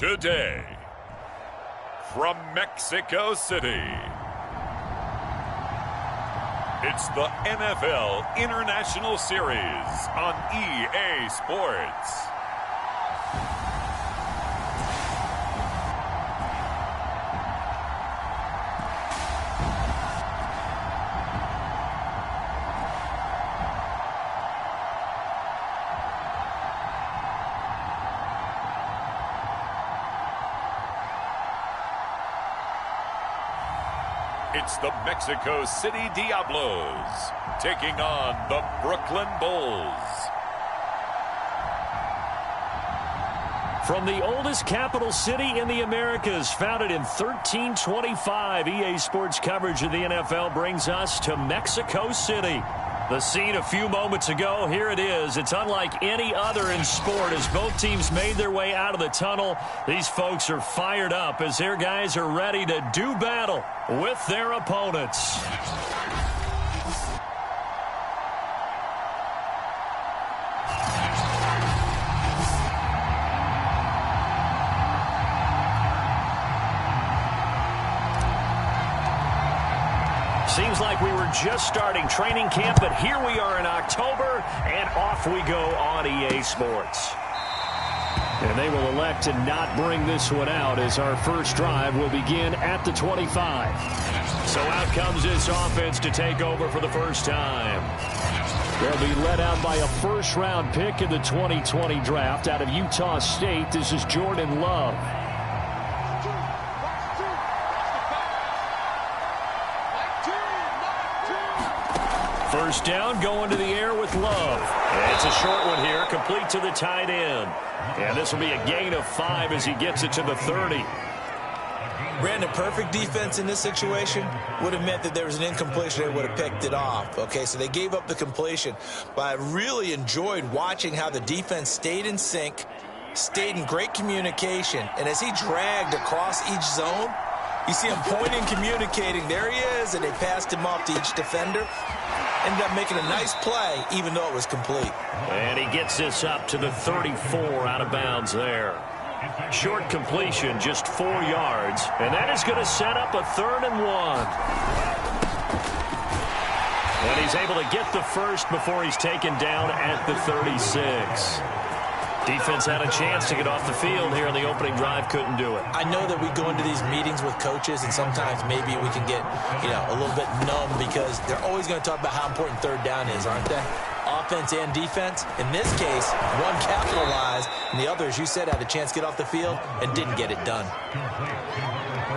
Today, from Mexico City, it's the NFL International Series on EA Sports. It's the Mexico City Diablos taking on the Brooklyn Bulls. From the oldest capital city in the Americas, founded in 1325, EA Sports coverage of the NFL brings us to Mexico City. The scene a few moments ago, here it is. It's unlike any other in sport as both teams made their way out of the tunnel. These folks are fired up as their guys are ready to do battle with their opponents. Seems like we were just starting training camp, but here we are in October, and off we go on EA Sports. And they will elect to not bring this one out as our first drive will begin at the 25. So out comes this offense to take over for the first time. They'll be led out by a first-round pick in the 2020 draft out of Utah State. This is Jordan Love. First down, going to the air with Love. And it's a short one here, complete to the tight end. And this will be a gain of 5 as he gets it to the 30. Brandon, perfect defense in this situation would have meant that there was an incompletion. They would have picked it off. Okay, so they gave up the completion. But I really enjoyed watching how the defense stayed in sync, stayed in great communication. And as he dragged across each zone, you see him pointing, communicating. There he is, and they passed him off to each defender. Ended up making a nice play, even though it was complete. And he gets this up to the 34 out of bounds there. Short completion, just 4 yards. And that is going to set up a 3rd and 1. And he's able to get the first before he's taken down at the 36. Defense had a chance to get off the field here in the opening drive, couldn't do it. I know that we go into these meetings with coaches, and sometimes maybe we can get, a little bit numb because they're always going to talk about how important third down is, aren't they? Offense and defense. In this case, one capitalized, and the other, as you said, had a chance to get off the field and didn't get it done.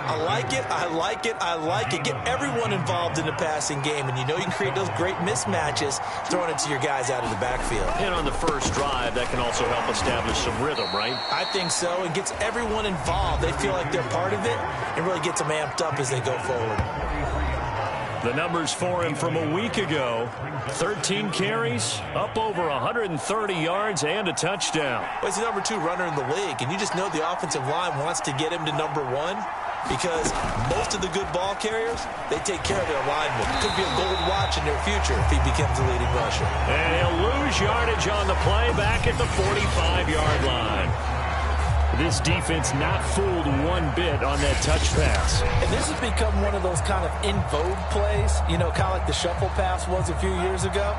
I like it, I like it, I like it. Get everyone involved in the passing game, and you can create those great mismatches throwing it to your guys out of the backfield. And on the first drive, that can also help establish some rhythm, right? I think so. It gets everyone involved. They feel like they're part of it and really gets them amped up as they go forward. The numbers for him from a week ago, 13 carries, up over 130 yards, and a touchdown. Well, he's the number 2 runner in the league, and you just know the offensive line wants to get him to number 1 because most of the good ball carriers, they take care of their linemen. Could be a gold watch in their future if he becomes a leading rusher. And he'll lose yardage on the play back at the 45-yard line. This defense not fooled one bit on that touch pass. And this has become one of those kind of in vogue plays, kind of like the shuffle pass was a few years ago.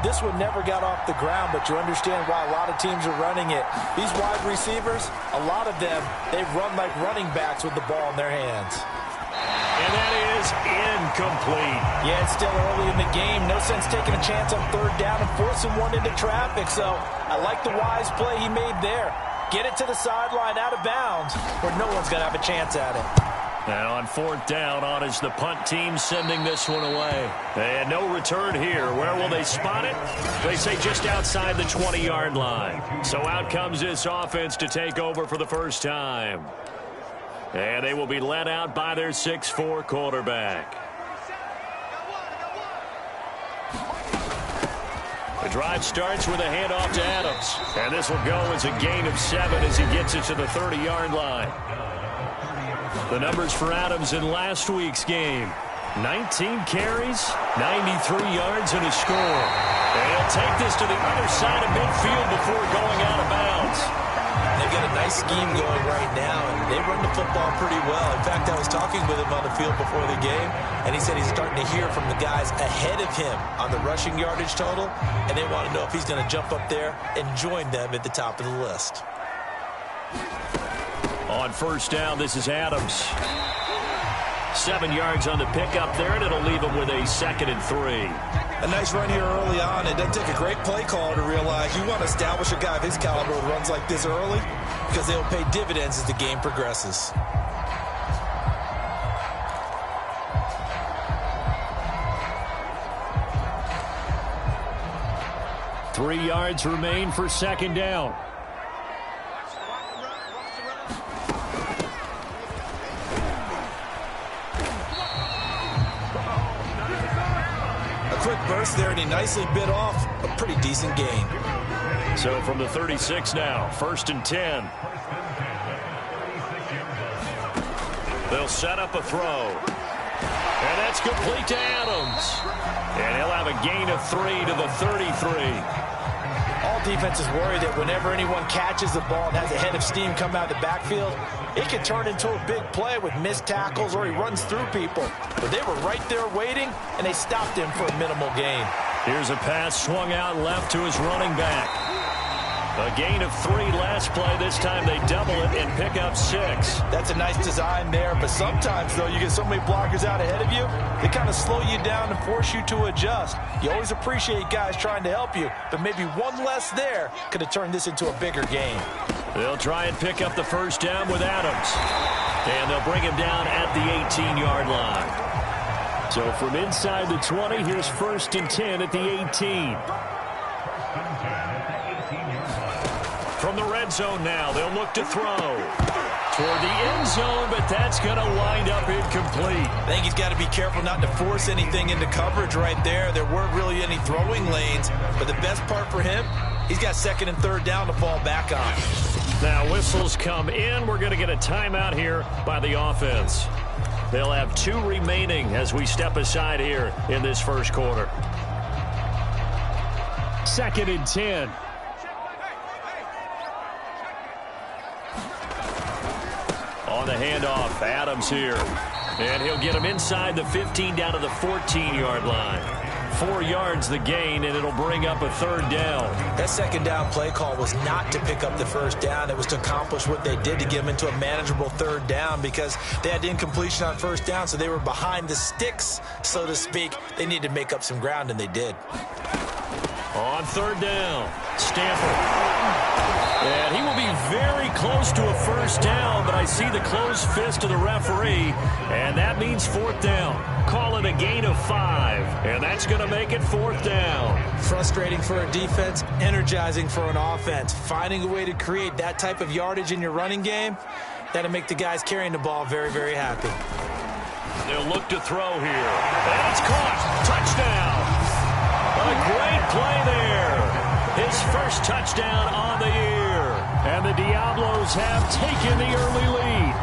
This one never got off the ground, but you understand why a lot of teams are running it. These wide receivers, a lot of them, they run like running backs with the ball in their hands. And that is incomplete. Yeah, it's still early in the game. No sense taking a chance on 3rd down and forcing one into traffic. So I like the wise play he made there. Get it to the sideline out of bounds where no one's going to have a chance at it. And on 4th down, on is the punt team sending this one away. And no return here. Where will they spot it? They say just outside the 20-yard line. So out comes this offense to take over for the first time. And they will be led out by their 6'4" quarterback. The drive starts with a handoff to Adams. And this will go as a gain of 7 as he gets it to the 30-yard line. The numbers for Adams in last week's game. 19 carries, 93 yards, and a score. And he'll take this to the other side of midfield before going out of bounds. They've got a nice scheme going right now, and they run the football pretty well. In fact, I was talking with him on the field before the game, and he said he's starting to hear from the guys ahead of him on the rushing yardage total, and they want to know if he's going to jump up there and join them at the top of the list. On first down, this is Adams. 7 yards on the pickup there, and it'll leave him with a 2nd and 3. A nice run here early on. It doesn't take a great play call to realize you want to establish a guy of his caliber who runs like this early because they'll pay dividends as the game progresses. Three yards remain for 2nd down. Quick burst there, and he nicely bit off a pretty decent gain. So from the 36 now, 1st and 10. They'll set up a throw. And that's complete to Adams. And he'll have a gain of 3 to the 33. All defenses worry that whenever anyone catches the ball and has a head of steam come out of the backfield, it can turn into a big play with missed tackles or he runs through people. But they were right there waiting, and they stopped him for a minimal gain. Here's a pass swung out left to his running back. A gain of 3 last play. This time they double it and pick up 6. That's a nice design there, but sometimes, though, you get so many blockers out ahead of you, they kind of slow you down and force you to adjust. You always appreciate guys trying to help you, but maybe one less there could have turned this into a bigger game. They'll try and pick up the 1st down with Adams. And they'll bring him down at the 18-yard line. So from inside the 20, here's 1st and 10 at the 18. From the red zone now, they'll look to throw toward the end zone, but that's going to wind up incomplete. I think he's got to be careful not to force anything into coverage right there. There weren't really any throwing lanes, but the best part for him, he's got 2nd and 3rd down to fall back on. Now whistles come in. We're going to get a timeout here by the offense. They'll have 2 remaining as we step aside here in this first quarter. 2nd and 10. On the handoff, Adams here. And he'll get him inside the 15 down to the 14-yard line. 4 yards the gain, and it'll bring up a 3rd down. That 2nd down play call was not to pick up the 1st down. It was to accomplish what they did to get him into a manageable 3rd down because they had incompletion on 1st down, so they were behind the sticks, so to speak. They needed to make up some ground, and they did. On 3rd down, Stanford. And he will be very close to a 1st down, but I see the closed fist of the referee, and that means 4th down. Call it a gain of 5, and that's going to make it 4th down. Frustrating for a defense, energizing for an offense. Finding a way to create that type of yardage in your running game, that'll make the guys carrying the ball very, very happy. They'll look to throw here. And it's caught. Touchdown. A great play there. His first touchdown on the year. And the Diablos have taken the early lead.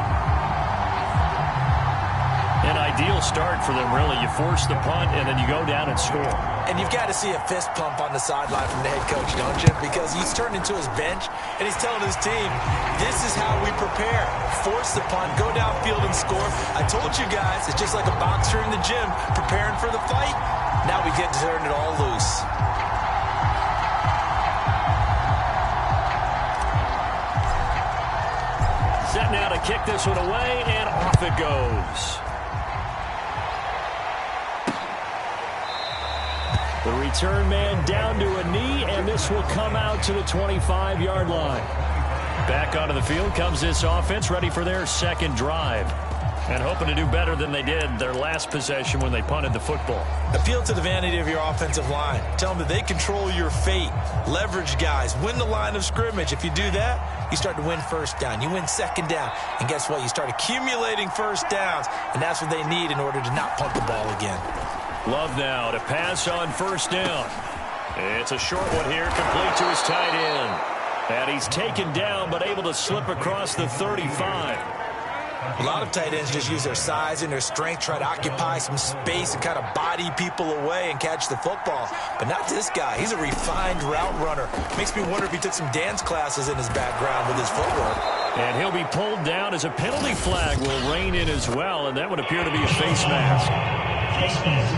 An ideal start for them, really. You force the punt, and then you go down and score. And you've got to see a fist pump on the sideline from the head coach, don't you? Because he's turned into his bench, and he's telling his team, this is how we prepare. Force the punt, go downfield and score. I told you guys, it's just like a boxer in the gym preparing for the fight. Now we get to turn it all loose. Set now to kick this one away, and off it goes. The return man down to a knee, and this will come out to the 25-yard line. Back onto the field comes this offense, ready for their 2nd drive. And hoping to do better than they did their last possession when they punted the football. Appeal to the vanity of your offensive line. Tell them that they control your fate. Leverage guys. Win the line of scrimmage. If you do that, you start to win 1st down. You win 2nd down. And guess what? You start accumulating 1st downs. And that's what they need in order to not punt the ball again. Love now to pass on 1st down. It's a short one here, complete to his tight end. And he's taken down, but able to slip across the 35. A lot of tight ends just use their size and their strength, try to occupy some space and kind of body people away and catch the football. But not this guy. He's a refined route runner. Makes me wonder if he took some dance classes in his background with his footwork. And he'll be pulled down as a penalty flag will rein in as well, and that would appear to be a face mask. Face mask.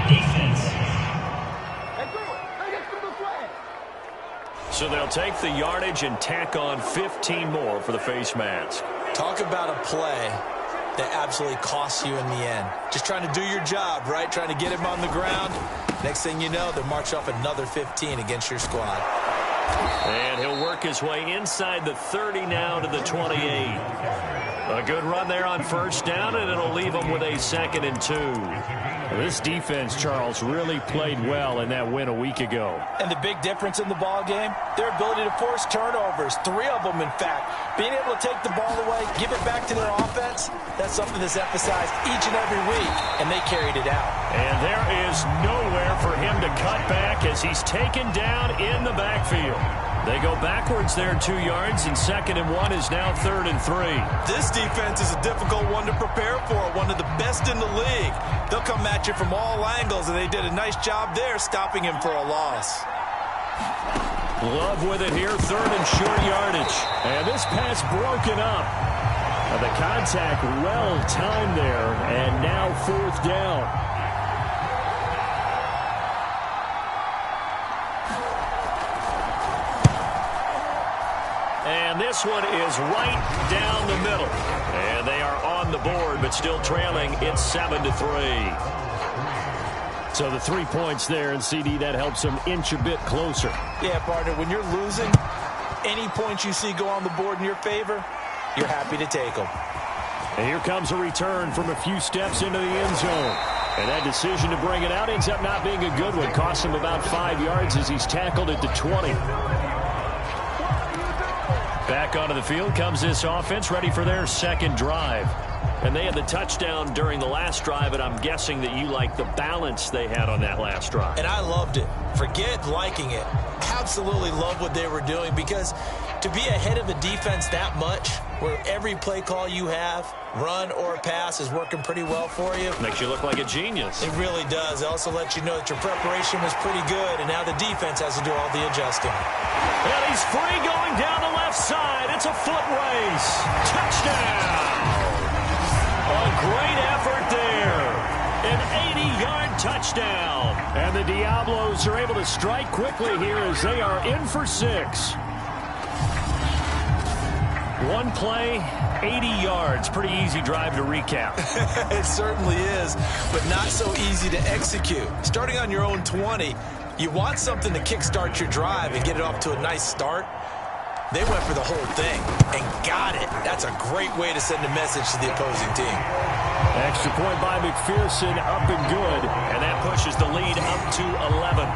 Defense. So they'll take the yardage and tack on 15 more for the face mask. Talk about a play that absolutely costs you in the end. Just trying to do your job, right? Trying to get him on the ground. Next thing you know, they'll march off another 15 against your squad. And he'll work his way inside the 30 now to the 28. A good run there on first down, and it'll leave them with a 2nd and 2. This defense, Charles, really played well in that win a week ago. And the big difference in the ball game, their ability to force turnovers, 3 of them, in fact. Being able to take the ball away, give it back to their offense, that's something that's emphasized each and every week, and they carried it out. And there is nowhere for him to cut back as he's taken down in the backfield. They go backwards there 2 yards, and 2nd and 1 is now 3rd and 3. This defense is a difficult one to prepare for, one of the best in the league. They'll come at you from all angles, and they did a nice job there stopping him for a loss. Love with it here, 3rd and short yardage. And this pass broken up. The contact well timed there, and now 4th down. And this one is right down the middle. And they are on the board, but still trailing. It's 7-3. So the 3 points there, and CD, that helps them inch a bit closer. Yeah, partner, when you're losing, any points you see go on the board in your favor, you're happy to take them. And here comes a return from a few steps into the end zone. And that decision to bring it out ends up not being a good one. Costs him about 5 yards as he's tackled at the 20. Back onto the field comes this offense, ready for their 2nd drive. And they had the touchdown during the last drive, and I'm guessing that you like the balance they had on that last drive. And I loved it. Forget liking it. Absolutely love what they were doing, because to be ahead of a defense that much, where every play call you have, run or pass, is working pretty well for you. Makes you look like a genius. It really does. It also lets you know that your preparation was pretty good, and now the defense has to do all the adjusting. And he's free going down the left side. It's a foot race. Touchdown. A great effort there. An 80-yard touchdown. And the Diablos are able to strike quickly here as they are in for 6. One play, 80 yards. Pretty easy drive to recap. It certainly is, but not so easy to execute. Starting on your own 20, you want something to kickstart your drive and get it off to a nice start. They went for the whole thing and got it. That's a great way to send a message to the opposing team. Extra point by McPherson, up and good. And that pushes the lead up to 11.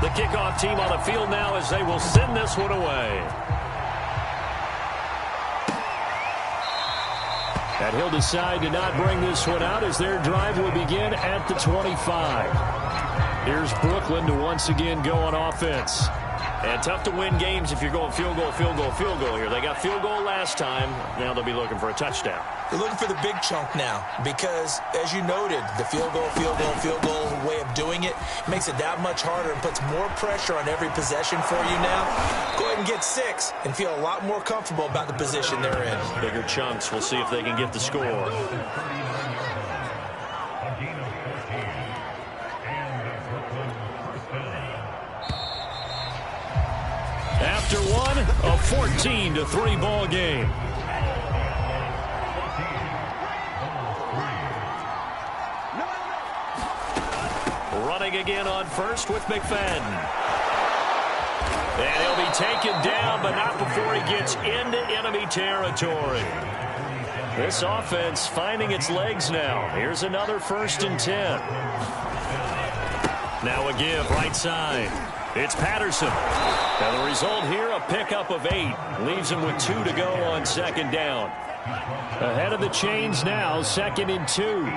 The kickoff team on the field now as they will send this one away. And he'll decide to not bring this one out as their drive will begin at the 25. Here's Brooklyn to once again go on offense. And tough to win games if you're going field goal, field goal, field goal here. They got field goal last time. Now they'll be looking for a touchdown. They're looking for the big chunk now because, as you noted, the field goal, field goal, field goal way of doing it makes it that much harder and puts more pressure on every possession for you now. Go ahead and get 6 and feel a lot more comfortable about the position they're in. Bigger chunks. We'll see if they can get the score. After one, a 14-3 ball game. Running again on first with McFadden. And he'll be taken down, but not before he gets into enemy territory. This offense finding its legs now. Here's another 1st and 10. Now a give right side. It's Patterson. And the result here, a pickup of 8. Leaves him with 2 to go on 2nd down. Ahead of the chains now, 2nd and 2.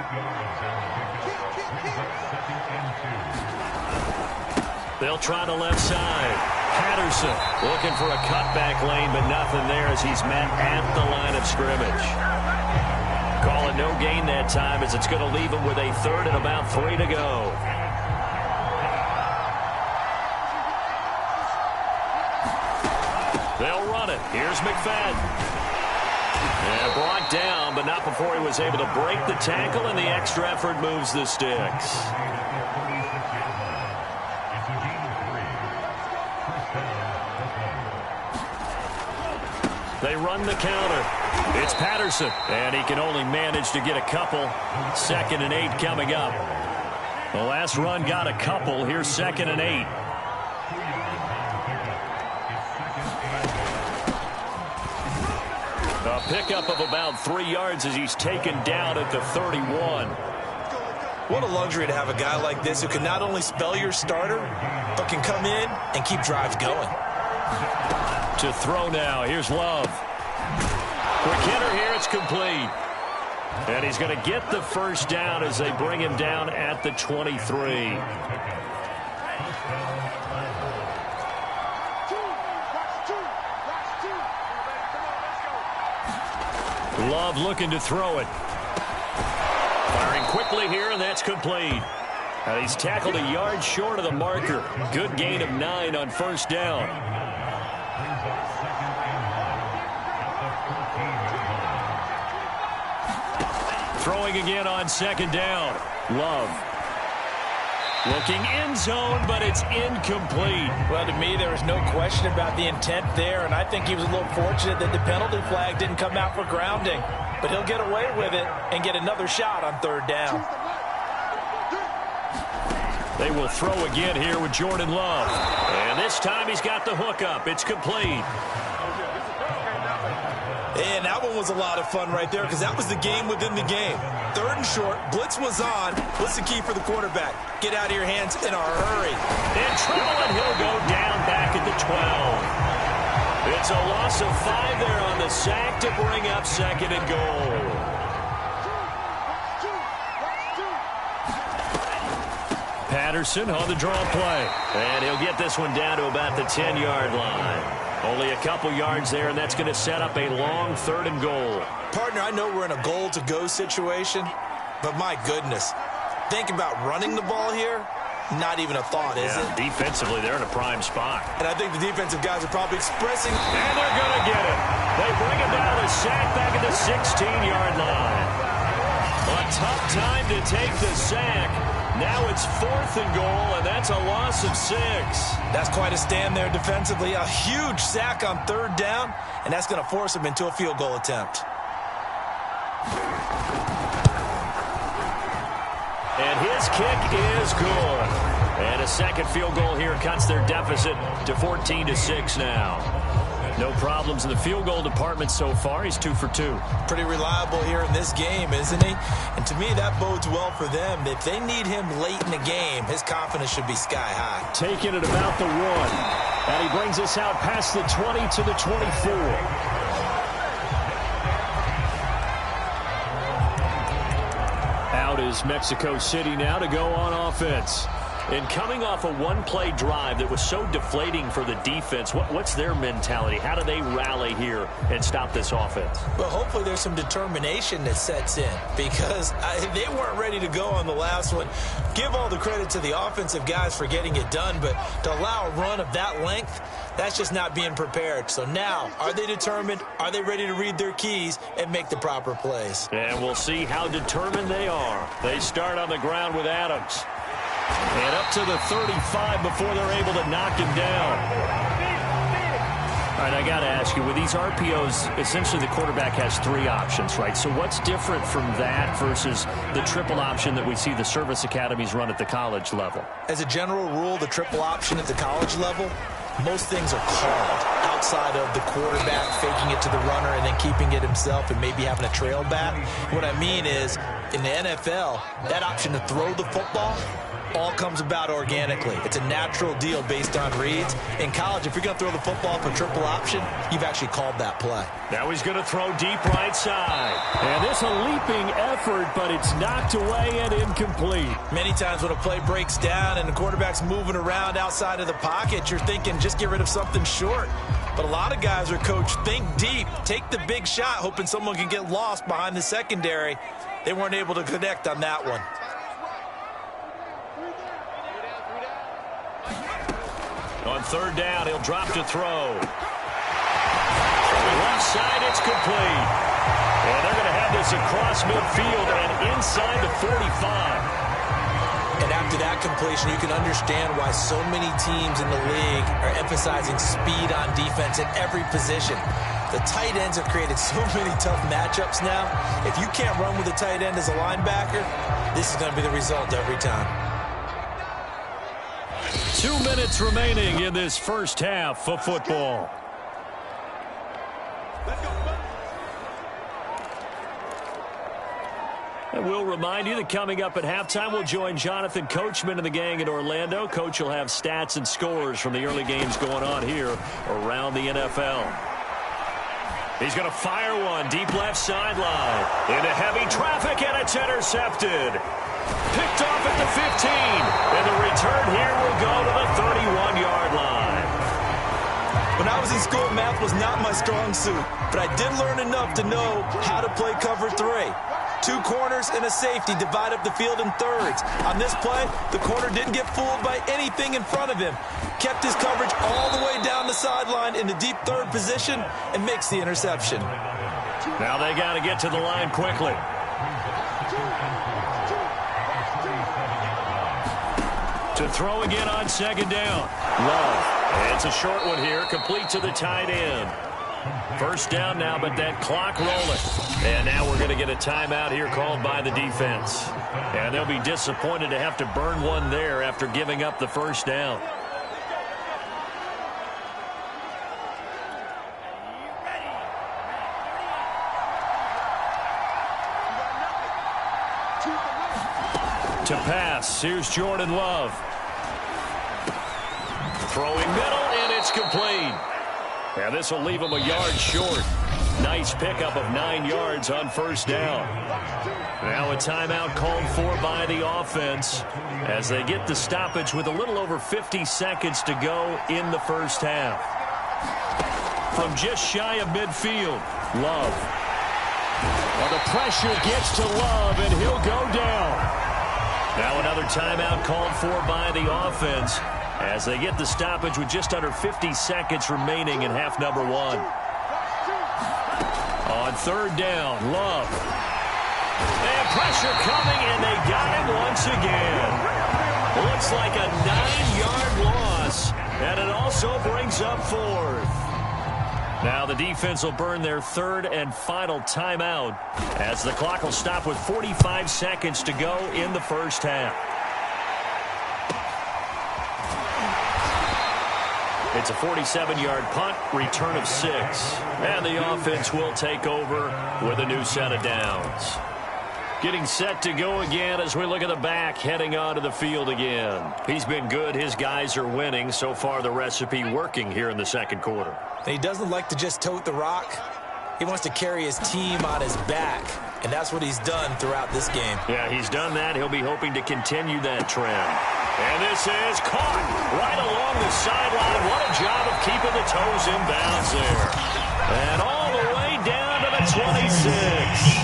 They'll try the left side. Patterson looking for a cutback lane, but nothing there as he's met at the line of scrimmage. Call it no gain that time as it's going to leave him with a third and about 3 to go. They'll run it. Here's McFadden. And brought down, but not before he was able to break the tackle, and the extra effort moves the sticks. They run the counter. It's Patterson, and he can only manage to get a couple. 2nd and 8 coming up. The last run got a couple. Here's 2nd and 8. A pickup of about 3 yards as he's taken down at the 31. What a luxury to have a guy like this who can not only spell your starter, but can come in and keep drives going. To throw now. Here's Love. Quick hitter here. It's complete. And he's going to get the first down as they bring him down at the 23. Love looking to throw it. Firing quickly here, and that's complete. And he's tackled a yard short of the marker. Good gain of 9 on first down. Throwing again on 2nd down. Love. Looking end zone, but it's incomplete. Well, to me, there was no question about the intent there, and I think he was a little fortunate that the penalty flag didn't come out for grounding. But he'll get away with it and get another shot on 3rd down. They will throw again here with Jordan Love. And this time he's got the hook up. It's complete. And that one was a lot of fun right there because that was the game within the game. 3rd and short, blitz was on. What's the key for the quarterback? Get out of your hands in a hurry. In trouble, and he'll go down back at the 12. It's a loss of 5 there on the sack to bring up 2nd and goal. Patterson on the draw play. And he'll get this one down to about the 10-yard line. Only a couple yards there, and that's going to set up a long 3rd and goal. Partner, I know we're in a goal-to-go situation, but my goodness. Think about running the ball here. Not even a thought, is it? Defensively, they're in a prime spot. And I think the defensive guys are probably expressing. And they're going to get it. They bring him down a sack back at the 16-yard line. A tough time to take the sack. Now it's 4th and goal, and that's a loss of 6. That's quite a stand there defensively. A huge sack on 3rd down, and that's going to force him into a field goal attempt. And his kick is good. And a second field goal here cuts their deficit to 14-6 now. No problems in the field goal department so far. He's 2 for 2. Pretty reliable here in this game, isn't he? And to me, that bodes well for them. If they need him late in the game, his confidence should be sky high. Taking it about the 1. And he brings us out past the 20 to the 24. Out is Mexico City now to go on offense. And coming off a one-play drive that was so deflating for the defense, what's their mentality? How do they rally here and stop this offense? Well, hopefully there's some determination that sets in because they weren't ready to go on the last one. Give all the credit to the offensive guys for getting it done, but to allow a run of that length, that's just not being prepared. So now, are they determined? Are they ready to read their keys and make the proper plays? And we'll see how determined they are. They start on the ground with Adams. And up to the 35 before they're able to knock him down. All right, I got to ask you, with these RPOs, essentially the quarterback has 3 options, right? So what's different from that versus the triple option that we see the service academies run at the college level? As a general rule, the triple option at the college level, most things are called outside of the quarterback faking it to the runner and then keeping it himself and maybe having a trail back. What I mean is, in the NFL, that option to throw the football all comes about organically. It's a natural deal based on reads. In college, if you're going to throw the football for triple option, you've actually called that play. Now he's going to throw deep right side. And this a leaping effort, but it's knocked away and incomplete. Many times when a play breaks down and the quarterback's moving around outside of the pocket, you're thinking just get rid of something short. But a lot of guys are coached, think deep, take the big shot, hoping someone can get lost behind the secondary. They weren't able to connect on that one. On third down, he'll drop to throw. Left side, it's complete. And they're going to have this across midfield and inside the 45. And after that completion, you can understand why so many teams in the league are emphasizing speed on defense at every position. The tight ends have created so many tough matchups now. If you can't run with a tight end as a linebacker, this is going to be the result every time. 2 minutes remaining in this first half of football. And we'll remind you that coming up at halftime, we'll join Jonathan Coachman and the gang in Orlando. Coach will have stats and scores from the early games going on here around the NFL. He's going to fire one deep left sideline into heavy traffic, and it's intercepted. Picked off at the 15, and the return here will go to the 31-yard line. When I was in school, math was not my strong suit, but I did learn enough to know how to play cover 3. 2 corners and a safety divide up the field in thirds. On this play, the corner didn't get fooled by anything in front of him. Kept his coverage all the way down the sideline in the deep third position and makes the interception. Now they got to get to the line quickly. To throw again on second down. Love. And it's a short one here, complete to the tight end. First down now, but that clock rolling. And now we're going to get a timeout here called by the defense. And they'll be disappointed to have to burn one there after giving up the first down. To pass, here's Jordan Love. Throwing middle, and it's complete. And this will leave him a yard short. Nice pickup of 9 yards on first down. Now a timeout called for by the offense as they get the stoppage with a little over 50 seconds to go in the first half. From just shy of midfield, Love. Well, the pressure gets to Love, and he'll go down. Now another timeout called for by the offense as they get the stoppage with just under 50 seconds remaining in half number 1. On third down, Love. And pressure coming, and they got him once again. Looks like a 9-yard loss, and it also brings up fourth. Now the defense will burn their third and final timeout as the clock will stop with 45 seconds to go in the first half. It's a 47-yard punt, return of 6. And the offense will take over with a new set of downs. Getting set to go again as we look at the back heading onto the field again. He's been good. His guys are winning. So far, the recipe working here in the second quarter. He doesn't like to just tote the rock. He wants to carry his team on his back, and that's what he's done throughout this game. Yeah, he's done that. He'll be hoping to continue that trend. And this is caught right along the sideline. What a job of keeping the toes in bounds there. And all the way down to the 26.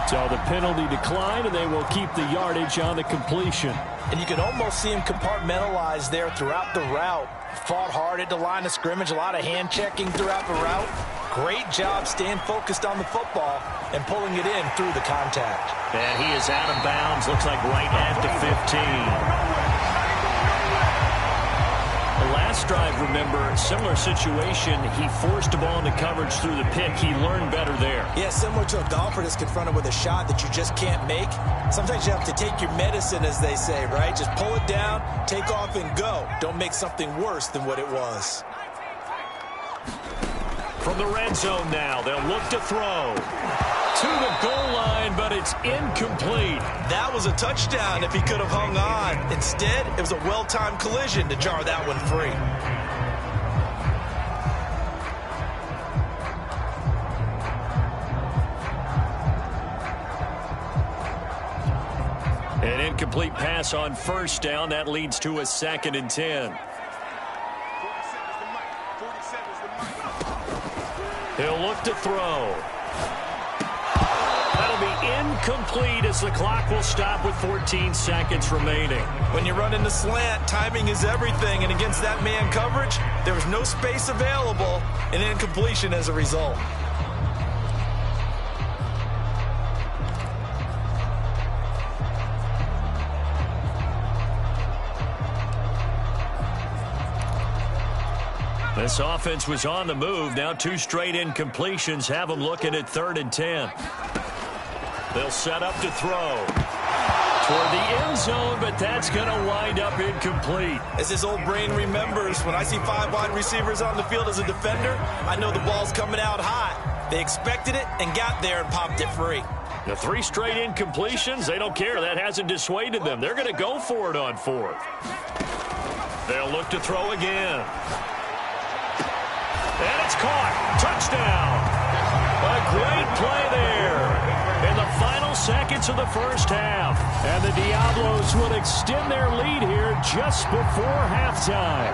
So the penalty declined, and they will keep the yardage on the completion. And you can almost see him compartmentalize there throughout the route. Fought hard at the line of scrimmage, a lot of hand checking throughout the route. Great job staying focused on the football and pulling it in through the contact. And he is out of bounds, looks like right at the 15. The last drive, remember, similar situation. He forced a ball into coverage through the pick. He learned better there. Yeah, similar to a golfer that's confronted with a shot that you just can't make. Sometimes you have to take your medicine, as they say, right? Just pull it down, take off, and go. Don't make something worse than what it was. From the red zone now, they'll look to throw. To to the goal line, but it's incomplete. That was a touchdown if he could have hung on. Instead, it was a well-timed collision to jar that one free. An incomplete pass on first down. That leads to a 2nd and 10. He'll look to throw. That'll be incomplete as the clock will stop with 14 seconds remaining. When you run in the slant, timing is everything, and against that man coverage, there was no space available, and incompletion as a result. This offense was on the move. Now 2 straight incompletions have them looking at 3rd and 10. They'll set up to throw toward the end zone, but that's going to wind up incomplete. As his old brain remembers, when I see 5 wide receivers on the field as a defender, I know the ball's coming out high. They expected it and got there and popped it free. The 3 straight incompletions, they don't care. That hasn't dissuaded them. They're going to go for it on 4th. They'll look to throw again. And it's caught. Touchdown. A great play there in the final seconds of the first half. And the Diablos will extend their lead here just before halftime.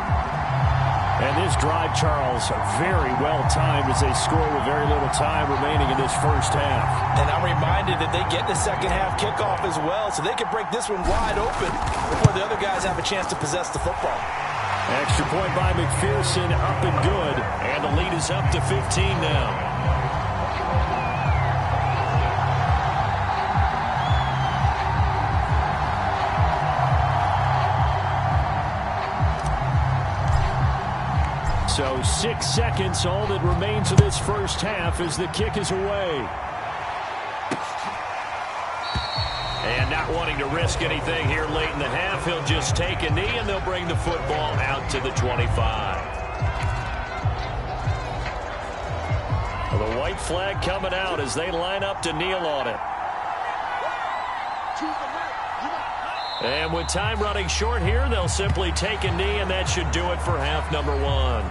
And this drive, Charles, very well timed as they score with very little time remaining in this first half. And I'm reminded that they get the second half kickoff as well, so they can break this one wide open before the other guys have a chance to possess the football. Extra point by McPherson, up and good. And the lead is up to 15 now. So 6 seconds, all that remains of this first half as the kick is away. And not wanting to risk anything here late in the half, he'll just take a knee, and they'll bring the football out to the 25. Well, the white flag coming out as they line up to kneel on it. And with time running short here, they'll simply take a knee, and that should do it for half number 1.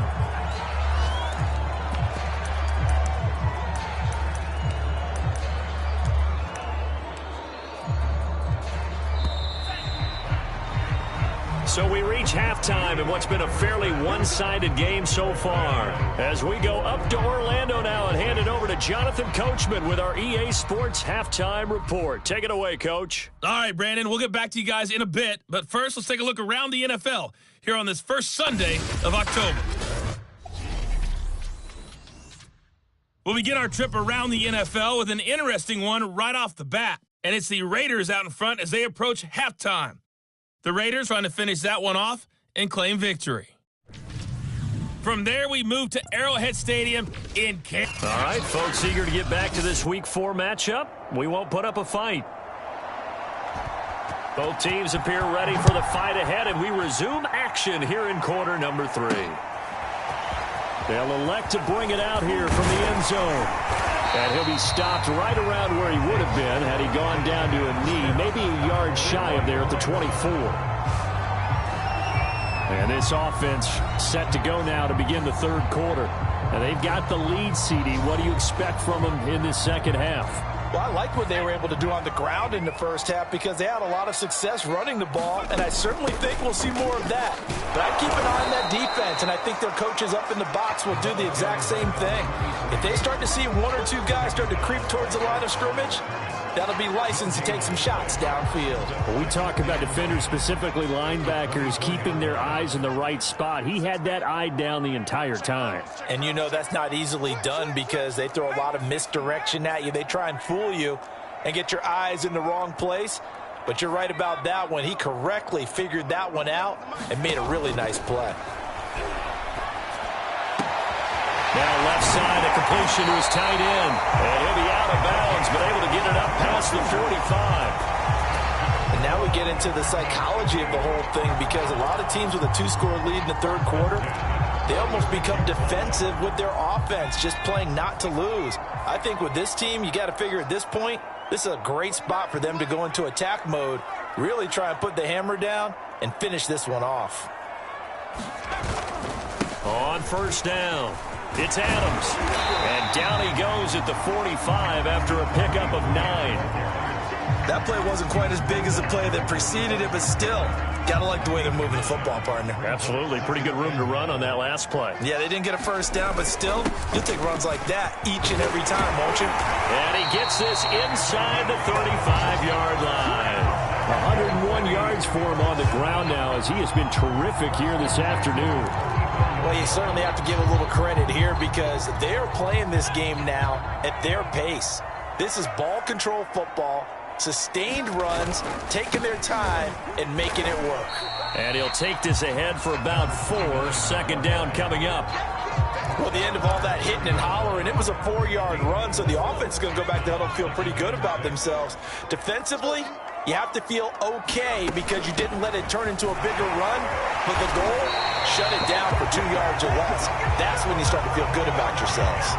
So we reach halftime in what's been a fairly one-sided game so far. As we go up to Orlando now and hand it over to Jonathan Coachman with our EA Sports Halftime Report. Take it away, Coach. All right, Brandon, we'll get back to you guys in a bit. But first, let's take a look around the NFL here on this first Sunday of October. We'll begin our trip around the NFL with an interesting one right off the bat. And it's the Raiders out in front as they approach halftime. The Raiders trying to finish that one off and claim victory. From there, we move to Arrowhead Stadium in Kansas. All right, folks, eager to get back to this Week 4 matchup. We won't put up a fight. Both teams appear ready for the fight ahead, and we resume action here in quarter number 3. They'll elect to bring it out here from the end zone. And he'll be stopped right around where he would have been had he gone down to a knee, maybe a yard shy of there at the 24. And this offense set to go now to begin the third quarter. And they've got the lead, CD. What do you expect from them in this second half? Well, I like what they were able to do on the ground in the first half because they had a lot of success running the ball, and I certainly think we'll see more of that. But I keep an eye on that defense, and I think their coaches up in the box will do the exact same thing. If they start to see 1 or 2 guys start to creep towards the line of scrimmage, that'll be licensed to take some shots downfield. When we talk about defenders, specifically linebackers, keeping their eyes in the right spot, he had that eye down the entire time. And you know that's not easily done because they throw a lot of misdirection at you. They try and fool you and get your eyes in the wrong place. But you're right about that one. He correctly figured that one out and made a really nice play. Now left side, a completion to his tight end. And he'll be out of bounds, but able to get it up past the 45. And now we get into the psychology of the whole thing because a lot of teams with a 2-score lead in the third quarter, They almost become defensive with their offense, just playing not to lose. I think with this team, you got to figure at this point, this is a great spot for them to go into attack mode, really try and put the hammer down and finish this one off. On first down, it's Adams. And down he goes at the 45 after a pickup of 9. That play wasn't quite as big as the play that preceded it, but still, got to like the way they're moving the football, partner. Absolutely. Pretty good room to run on that last play. Yeah, they didn't get a first down, but still, you'll take runs like that each and every time, won't you? And he gets this inside the 35-yard line. 101 yards for him on the ground now as he has been terrific here this afternoon. Well, you certainly have to give a little credit here because they're playing this game now at their pace. This is ball control football, sustained runs, taking their time and making it work. And he'll take this ahead for about 4. Second down coming up. Well, the end of all that hitting and hollering, it was a 4-yard run, so the offense is going to go back to huddle and feel pretty good about themselves. Defensively, you have to feel okay because you didn't let it turn into a bigger run, but the goal, shut it down for 2 yards or less. That's when you start to feel good about yourselves.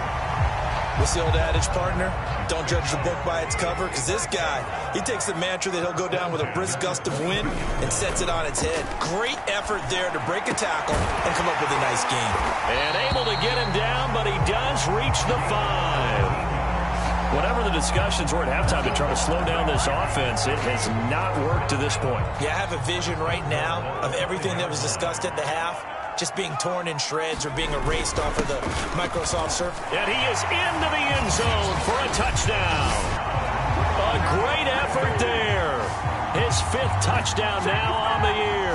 What's the old adage, partner? Don't judge the book by its cover, because this guy, he takes the mantra that he'll go down with a brisk gust of wind and sets it on its head. Great effort there to break a tackle and come up with a nice game. And able to get him down, but he does reach the 5. Whatever the discussions were at halftime to try to slow down this offense, it has not worked to this point. Yeah, I have a vision right now of everything that was discussed at the half just being torn in shreds or being erased off of the Microsoft Surface. And he is into the end zone for a touchdown. A great effort there. His 5th touchdown now on the year.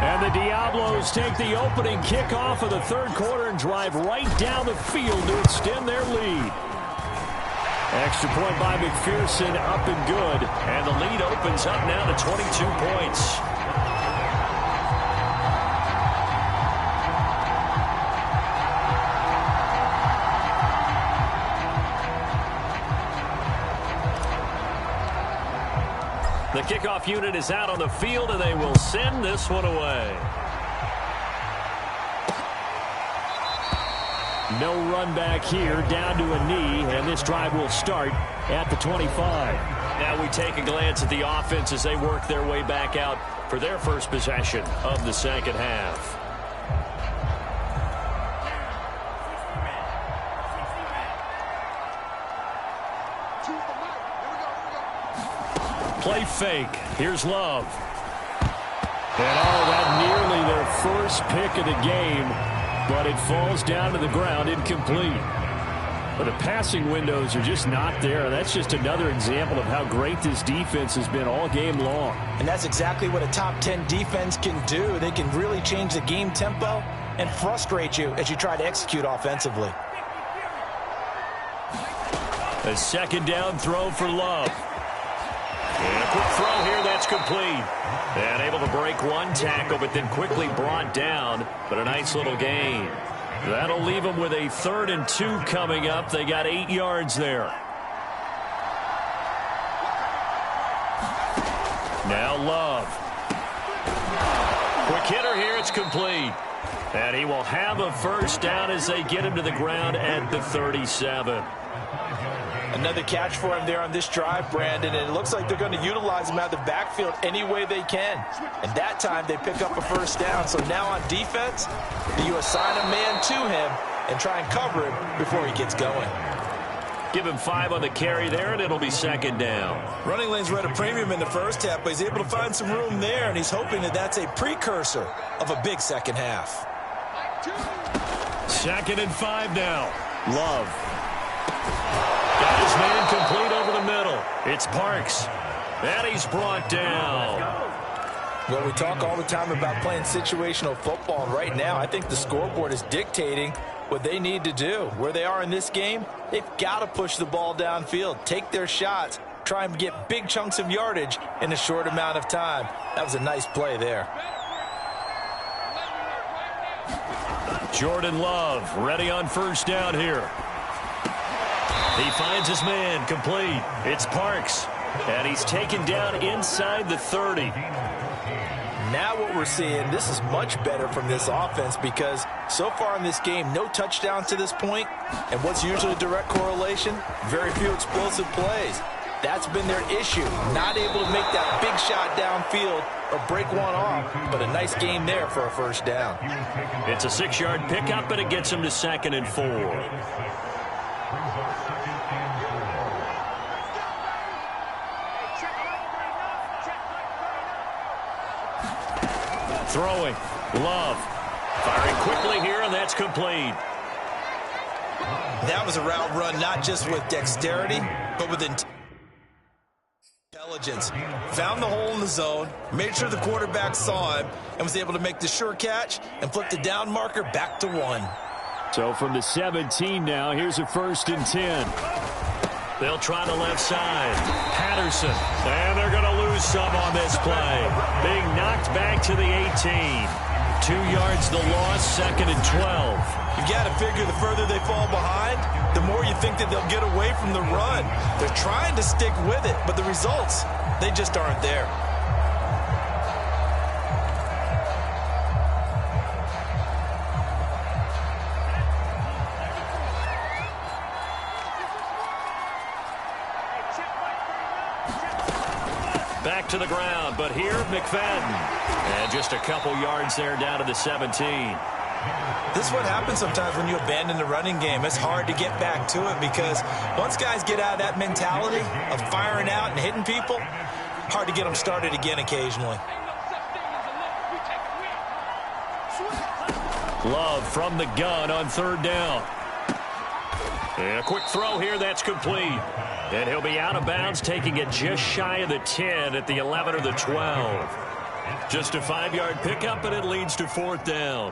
And the Diablos take the opening kickoff of the third quarter and drive right down the field to extend their lead. Extra point by McPherson, up and good. And the lead opens up now to 22 points. The kickoff unit is out on the field, and they will send this one away. No run back here, down to a knee, and this drive will start at the 25. Now we take a glance at the offense as they work their way back out for their first possession of the second half. Play fake. Here's Love. And that nearly their first pick of the game, but it falls down to the ground incomplete. But the passing windows are just not there. That's just another example of how great this defense has been all game long. And that's exactly what a top 10 defense can do. They can really change the game tempo and frustrate you as you try to execute offensively. A second down throw for Love. And a quick throw here, that's complete. And able to break one tackle, but then quickly brought down. But a nice little gain. That'll leave them with a 3rd and 2 coming up. They got 8 yards there. Now Love. Quick hitter here, it's complete. And he will have a first down as they get him to the ground at the 37. Another catch for him there on this drive, Brandon, and it looks like they're going to utilize him out of the backfield any way they can. And that time they pick up a first down. So now on defense, you assign a man to him and try and cover him before he gets going. Give him 5 on the carry there, and it'll be second down. Running lanes were at a premium in the first half, but he's able to find some room there, and he's hoping that that's a precursor of a big second half. 2nd and 5 now. Love. Got his man complete over the middle. It's Parks. And he's brought down. Well, we talk all the time about playing situational football. And right now, I think the scoreboard is dictating what they need to do. Where they are in this game, they've got to push the ball downfield, take their shots, try and get big chunks of yardage in a short amount of time. That was a nice play there. Jordan Love ready on first down here. He finds his man complete. It's Parks. And he's taken down inside the 30. Now what we're seeing, this is much better from this offense because so far in this game, no touchdowns to this point. And what's usually a direct correlation? Very few explosive plays. That's been their issue. Not able to make that big shot downfield or break one off, but a nice game there for a first down. It's a 6-yard pickup, and it gets them to 2nd and 4. Throwing. Love. Firing quickly here, and that's complete. That was a route run not just with dexterity, but with intelligence. Found the hole in the zone, made sure the quarterback saw him, and was able to make the sure catch and flip the down marker back to 1. So from the 17 now, here's a 1st and 10. They'll try the left side. Patterson. And they're going to lose some on this play. Being knocked back to the 18. 2 yards the loss, 2nd and 12. You got to figure the further they fall behind, the more you think that they'll get away from the run. They're trying to stick with it, but the results, they just aren't there. Back to the ground, but here, McFadden. And just a couple yards there down to the 17. This is what happens sometimes when you abandon the running game. It's hard to get back to it because once guys get out of that mentality of firing out and hitting people, hard to get them started again occasionally. Love from the gun on 3rd down. And a quick throw here, that's complete. And he'll be out of bounds, taking it just shy of the 10 at the 11 or the 12. Just a 5-yard pickup, and it leads to 4th down.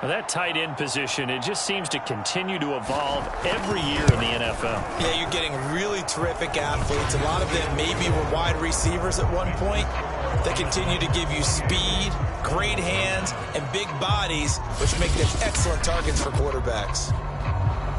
Now that tight end position, it just seems to continue to evolve every year in the NFL. Yeah, you're getting really terrific athletes. A lot of them maybe were wide receivers at one point. They continue to give you speed, great hands, and big bodies, which make them excellent targets for quarterbacks.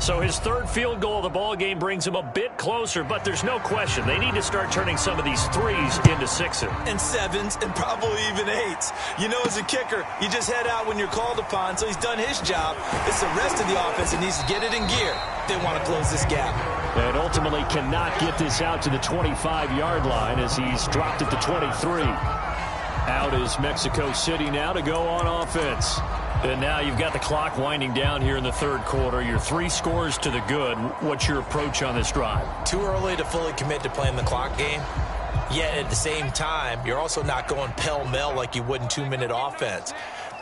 So his 3rd field goal of the ball game brings him a bit closer, but there's no question they need to start turning some of these 3s into 6s. And 7s, and probably even 8s. You know, as a kicker, you just head out when you're called upon, so he's done his job. It's the rest of the offense that needs to get it in gear if they want to close this gap. And ultimately cannot get this out to the 25-yard line as he's dropped it to 23. Out is Mexico City now to go on offense. And now you've got the clock winding down here in the 3rd quarter. Your 3 scores to the good. What's your approach on this drive? Too early to fully commit to playing the clock game. Yet at the same time, you're also not going pell-mell like you would in 2-minute offense.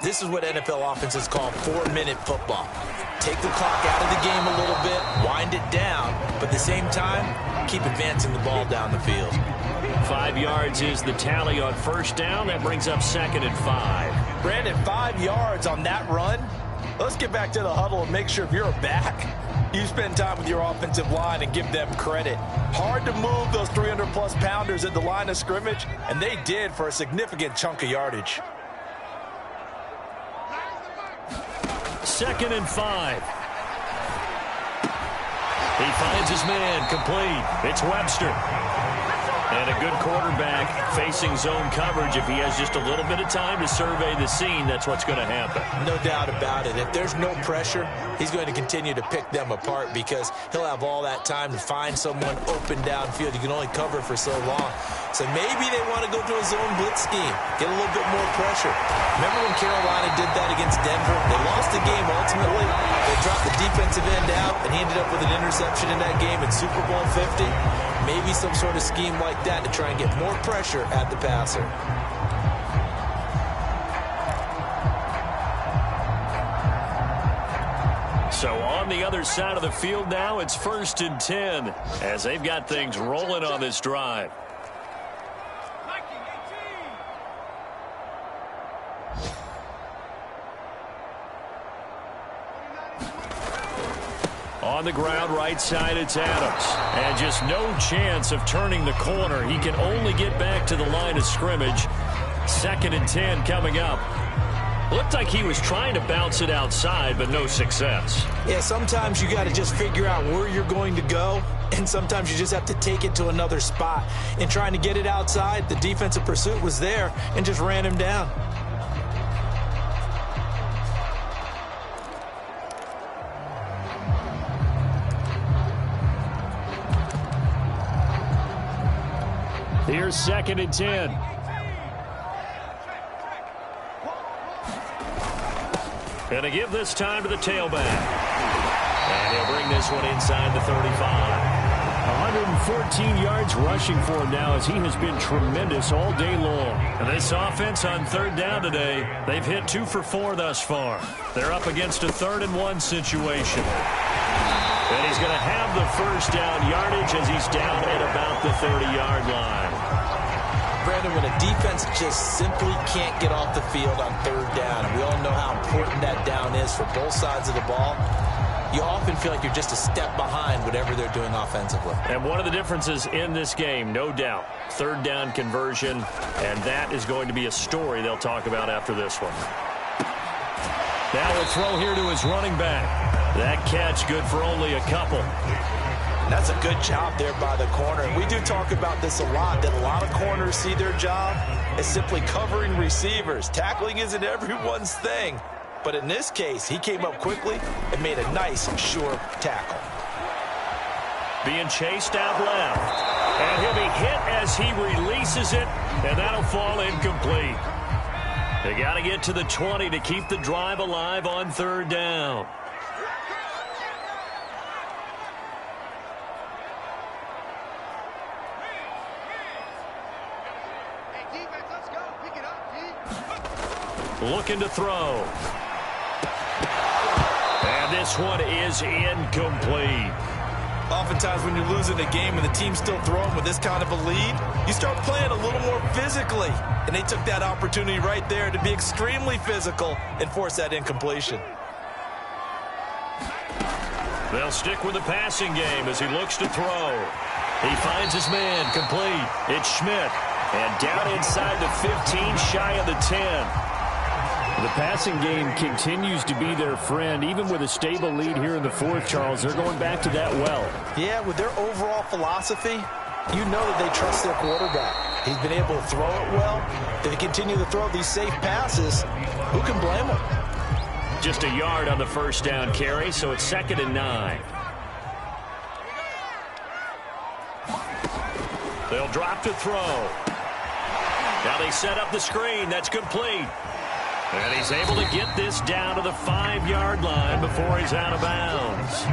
This is what NFL offenses call 4-minute football. Take the clock out of the game a little bit, wind it down, but at the same time, keep advancing the ball down the field. 5 yards is the tally on 1st down. That brings up 2nd and 5. Brandon, 5 yards on that run. Let's get back to the huddle and make sure if you're a back, you spend time with your offensive line and give them credit. Hard to move those 300-plus pounders at the line of scrimmage, and they did for a significant chunk of yardage. 2nd and 5. He finds his man, complete. It's Webster. And a good quarterback facing zone coverage. If he has just a little bit of time to survey the scene, that's what's going to happen. No doubt about it. If there's no pressure, he's going to continue to pick them apart because he'll have all that time to find someone open downfield. You can only cover for so long. So maybe they want to go to a zone blitz scheme, get a little bit more pressure. Remember when Carolina did that against Denver? They lost the game ultimately. They dropped the defensive end out, and he ended up with an interception in that game in Super Bowl 50. Maybe some sort of scheme like that to try and get more pressure at the passer. So on the other side of the field now, it's 1st and 10 as they've got things rolling on this drive. On the ground, right side, it's Adams. And just no chance of turning the corner. He can only get back to the line of scrimmage. 2nd and 10 coming up. Looked like he was trying to bounce it outside, but no success. Yeah, sometimes you got to just figure out where you're going to go, and sometimes you just have to take it to another spot. In trying to get it outside, the defensive pursuit was there and just ran him down. Here's 2nd and 10. And to give this time to the tailback. And he'll bring this one inside the 35. 114 yards rushing for him now as he has been tremendous all day long. And this offense on 3rd down today, they've hit 2 for 4 thus far. They're up against a 3rd and 1 situation. And he's going to have the 1st down yardage as he's down at about the 30-yard line. Brandon, when a defense just simply can't get off the field on 3rd down, and we all know how important that down is for both sides of the ball, you often feel like you're just a step behind whatever they're doing offensively. And one of the differences in this game, no doubt, 3rd down conversion, and that is going to be a story they'll talk about after this one. Now we'll throw here to his running back. That catch good for only a couple. That's a good job there by the corner. And we do talk about this a lot, that a lot of corners see their job as simply covering receivers. Tackling isn't everyone's thing. But in this case, he came up quickly and made a nice, sure tackle. Being chased out left. And he'll be hit as he releases it, and that'll fall incomplete. They got to get to the 20 to keep the drive alive on 3rd down. Looking to throw. And this one is incomplete. Oftentimes when you're losing a game and the team's still throwing with this kind of a lead, you start playing a little more physically. And they took that opportunity right there to be extremely physical and force that incompletion. They'll stick with the passing game as he looks to throw. He finds his man complete. It's Schmidt. And down inside the 15, shy of the 10. The passing game continues to be their friend. Even with a stable lead here in the 4th, Charles, they're going back to that well. Yeah, with their overall philosophy, you know that they trust their quarterback. He's been able to throw it well. If they continue to throw these safe passes, who can blame them? Just a yard on the 1st down carry, so it's 2nd and 9. They'll drop to throw. Now they set up the screen. That's complete. And he's able to get this down to the 5-yard line before he's out of bounds.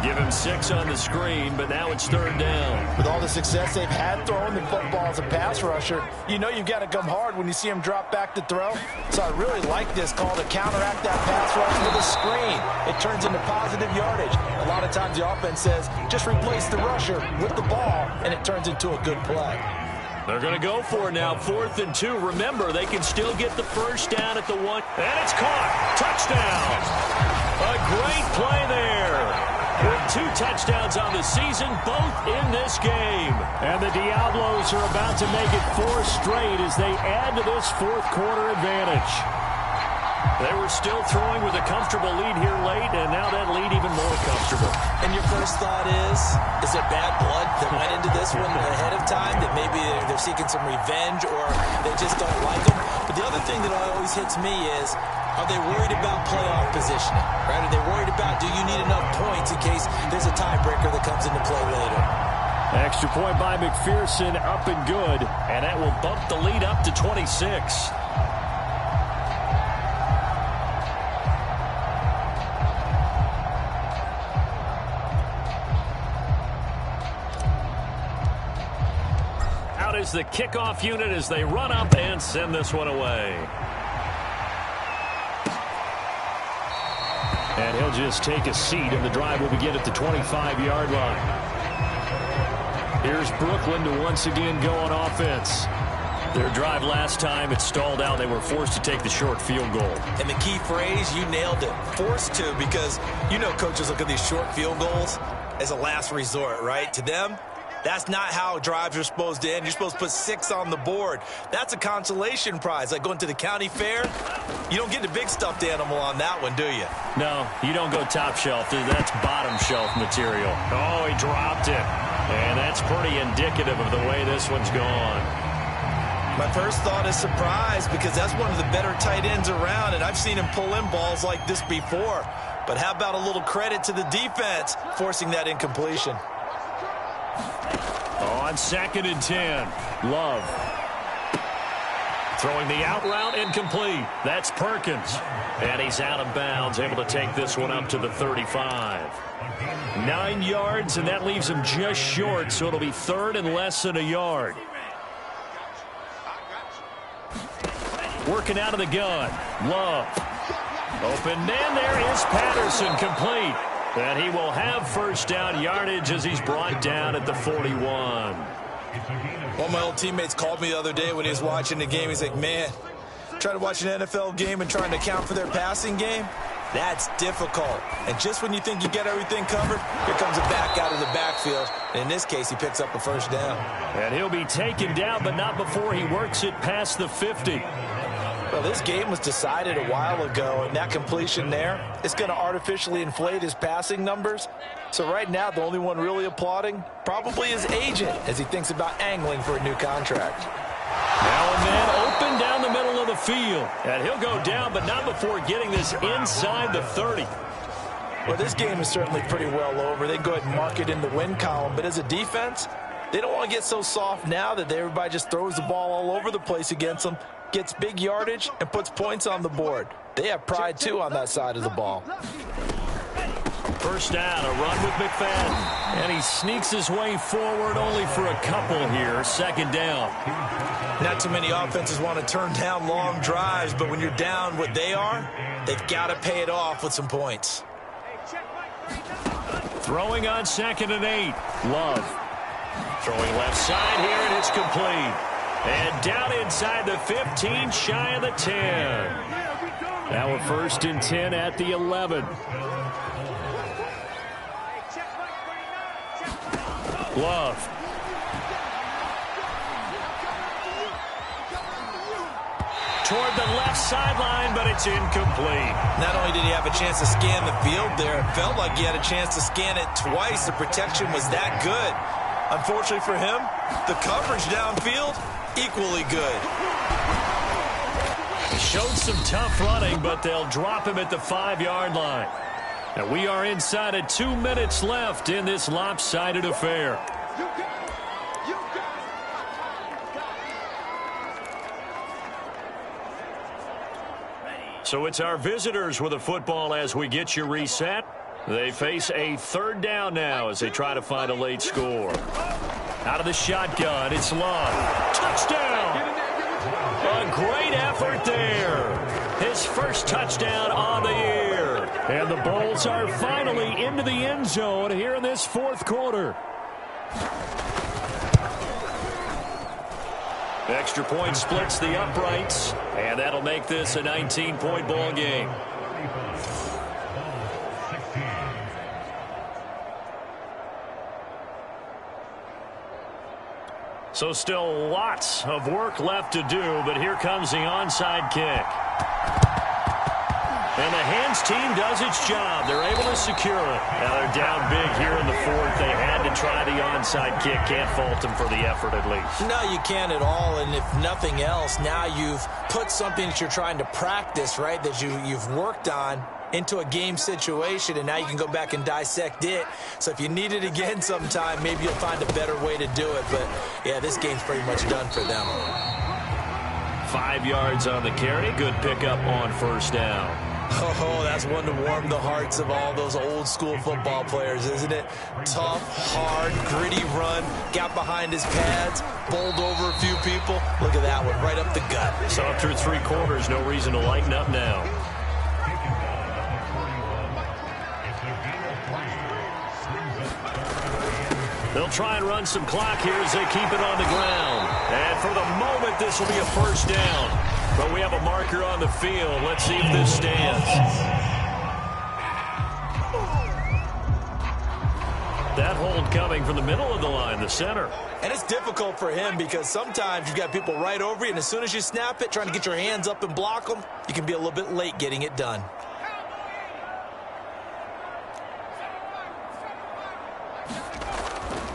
Give him 6 on the screen, but now it's 3rd down. With all the success they've had throwing the football as a pass rusher, you know you've got to come hard when you see him drop back to throw. So I really like this call to counteract that pass rush with a screen. It turns into positive yardage. A lot of times the offense says, just replace the rusher with the ball, and it turns into a good play. They're going to go for it now, 4th and 2. Remember, they can still get the 1st down at the 1. And it's caught. Touchdown. A great play there. With 2 touchdowns on the season, both in this game. And the Diablos are about to make it 4 straight as they add to this 4th quarter advantage. They were still throwing with a comfortable lead here late, and now that lead even more comfortable. And your first thought is there bad blood that went into this one ahead of time, that maybe they're seeking some revenge or they just don't like them? But the other thing that always hits me is, are they worried about playoff positioning? Right? Are they worried about, do you need enough points in case there's a tiebreaker that comes into play later? Extra point by McPherson, up and good, and that will bump the lead up to 26. Is the kickoff unit as they run up and send this one away. And he'll just take a seat, and the drive will begin at the 25-yard line. Here's Brooklyn to once again go on offense. Their drive last time, it stalled out. They were forced to take the short field goal. And the key phrase, you nailed it, forced to, because you know coaches look at these short field goals as a last resort, right? To them, That's not how drives are supposed to end. You're supposed to put 6 on the board. That's a consolation prize. Like going to the county fair, you don't get the big stuffed animal on that one, do you? No, you don't go top shelf. That's bottom shelf material. Oh, he dropped it. And that's pretty indicative of the way this one's gone. My first thought is surprise, because that's one of the better tight ends around, and I've seen him pull in balls like this before. But how about a little credit to the defense forcing that incompletion? On 2nd and 10, Love. Throwing the out route, incomplete. That's Perkins. And he's out of bounds, able to take this one up to the 35. 9 yards, and that leaves him just short, so it'll be 3rd and less than a yard. Working out of the gun. Love. Open man, there is Patterson, complete. And he will have first down yardage as he's brought down at the 41. One of my old teammates called me the other day when he was watching the game. He's like, man, trying to watch an NFL game and trying to account for their passing game, that's difficult. And just when you think you get everything covered, here comes a back out of the backfield. And in this case, he picks up a first down. And he'll be taken down, but not before he works it past the 50. Well, this game was decided a while ago, and that completion there is going to artificially inflate his passing numbers. So right now, the only one really applauding probably his agent as he thinks about angling for a new contract. Now and then, open down the middle of the field. And he'll go down, but not before getting this inside the 30. Well, this game is certainly pretty well over. They can go ahead and mark it in the win column. But as a defense, they don't want to get so soft now that everybody just throws the ball all over the place against them, gets big yardage, and puts points on the board. They have pride, too, on that side of the ball. First down, a run with McFadden. And he sneaks his way forward only for a couple here. 2nd down. Not too many offenses want to turn down long drives, but when you're down what they are, they've got to pay it off with some points. Throwing on 2nd and 8. Love. Throwing left side here, and it's complete. And down inside the 15, shy of the 10. Now we're 1st and 10 at the 11. Love. Toward the left sideline, but it's incomplete. Not only did he have a chance to scan the field there, it felt like he had a chance to scan it twice. The protection was that good. Unfortunately for him, the coverage downfield, equally good. He showed some tough running, but they'll drop him at the 5-yard line. And we are inside of 2 minutes left in this lopsided affair. So it's our visitors with the football as we get you reset. They face a 3rd down now as they try to find a late score. Out of the shotgun, it's Love. Touchdown! A great effort there. His first touchdown on the year. And the Bulls are finally into the end zone here in this 4th quarter. Extra point splits the uprights, and that'll make this a 19-point ball game. So still lots of work left to do, but here comes the onside kick. And the hands team does its job. They're able to secure it. Now they're down big here in the 4th. They had to try the onside kick. Can't fault them for the effort at least. No, you can't at all. And if nothing else, now you've put something that you're trying to practice, right, that you've worked on into a game situation, and now you can go back and dissect it. So if you need it again sometime, maybe you'll find a better way to do it. But, yeah, this game's pretty much done for them. 5 yards on the carry. Good pickup on first down. Oh, that's one to warm the hearts of all those old-school football players, isn't it? Tough, hard, gritty run, got behind his pads, bowled over a few people. Look at that one, right up the gut. So after 3 quarters, no reason to lighten up now. They'll try and run some clock here as they keep it on the ground. And for the moment, this will be a first down. But we have a marker on the field. Let's see if this stands. That hold coming from the middle of the line, the center. And it's difficult for him because sometimes you've got people right over you, and as soon as you snap it, trying to get your hands up and block them, you can be a little bit late getting it done.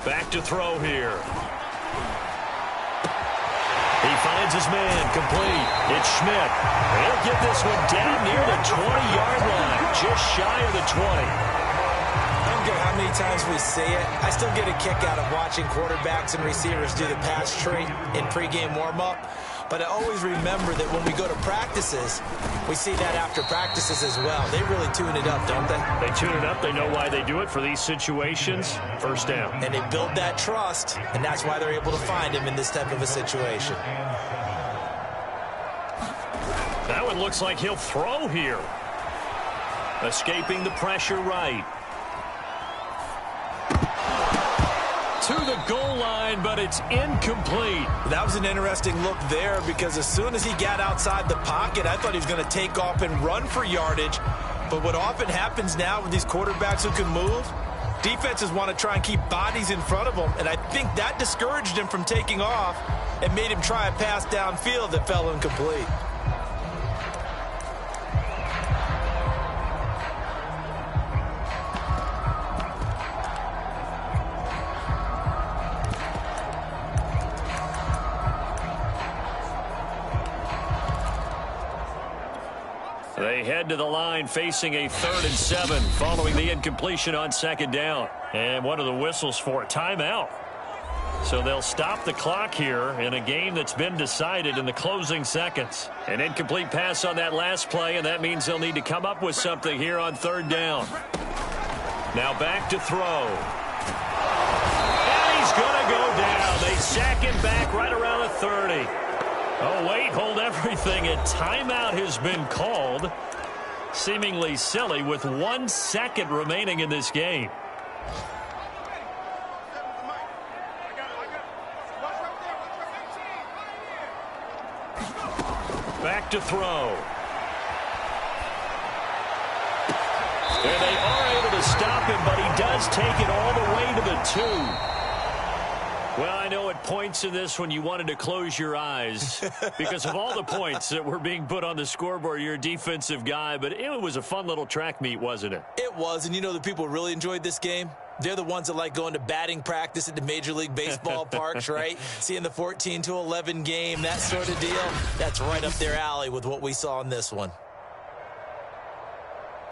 Back to throw here. He finds his man, complete. It's Schmidt. He'll get this one down near the 20-yard line, just shy of the 20. I don't care how many times we see it. I still get a kick out of watching quarterbacks and receivers do the pass tree in pregame warm-up. But I always remember that when we go to practices, we see that after practices as well. They really tune it up, don't they? They tune it up. They know why they do it for these situations. First down. And they build that trust, and that's why they're able to find him in this type of a situation. That one looks like he'll throw here. Escaping the pressure right. To the goal line, but it's incomplete. That was an interesting look there because as soon as he got outside the pocket, I thought he was going to take off and run for yardage. But what often happens now with these quarterbacks who can move, defenses want to try and keep bodies in front of them, and I think that discouraged him from taking off and made him try a pass downfield that fell incomplete. They head to the line facing a 3rd and 7 following the incompletion on 2nd down. And what are the whistles for? Timeout. So they'll stop the clock here in a game that's been decided in the closing seconds. An incomplete pass on that last play, and that means they'll need to come up with something here on 3rd down. Now back to throw. And he's going to go down. They sack him back right around the 30. Oh, wait, hold everything. A timeout has been called. Seemingly silly with 1 second remaining in this game. Back to throw. And they are able to stop him, but he does take it all the way to the 2. Well, I know at points in this when you wanted to close your eyes because of all the points that were being put on the scoreboard. You're a defensive guy, but it was a fun little track meet, wasn't it? It was, and you know the people who really enjoyed this game? They're the ones that like going to batting practice at the Major League Baseball parks, right? Seeing the 14-11 game, that sort of deal. That's right up their alley with what we saw in this one.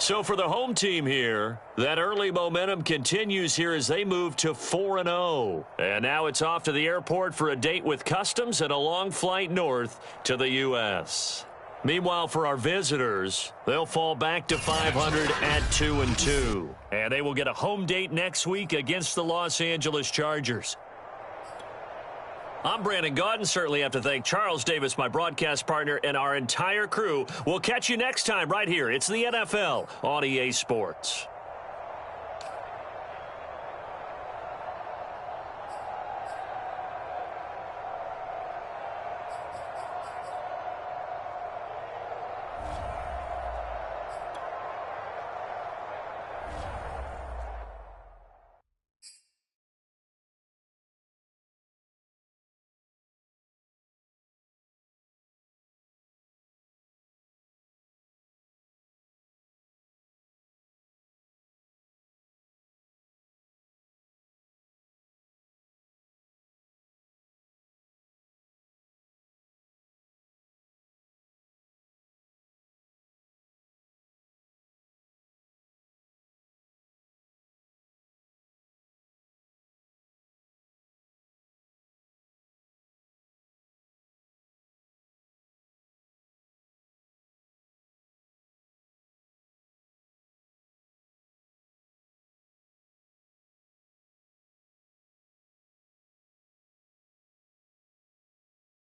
So for the home team here, that early momentum continues here as they move to 4-0. And now it's off to the airport for a date with Customs and a long flight north to the U.S. Meanwhile, for our visitors, they'll fall back to 500 at 2-2. And they will get a home date next week against the Los Angeles Chargers. I'm Brandon Gaudin. Certainly have to thank Charles Davis, my broadcast partner, and our entire crew. We'll catch you next time right here. It's the NFL on EA Sports.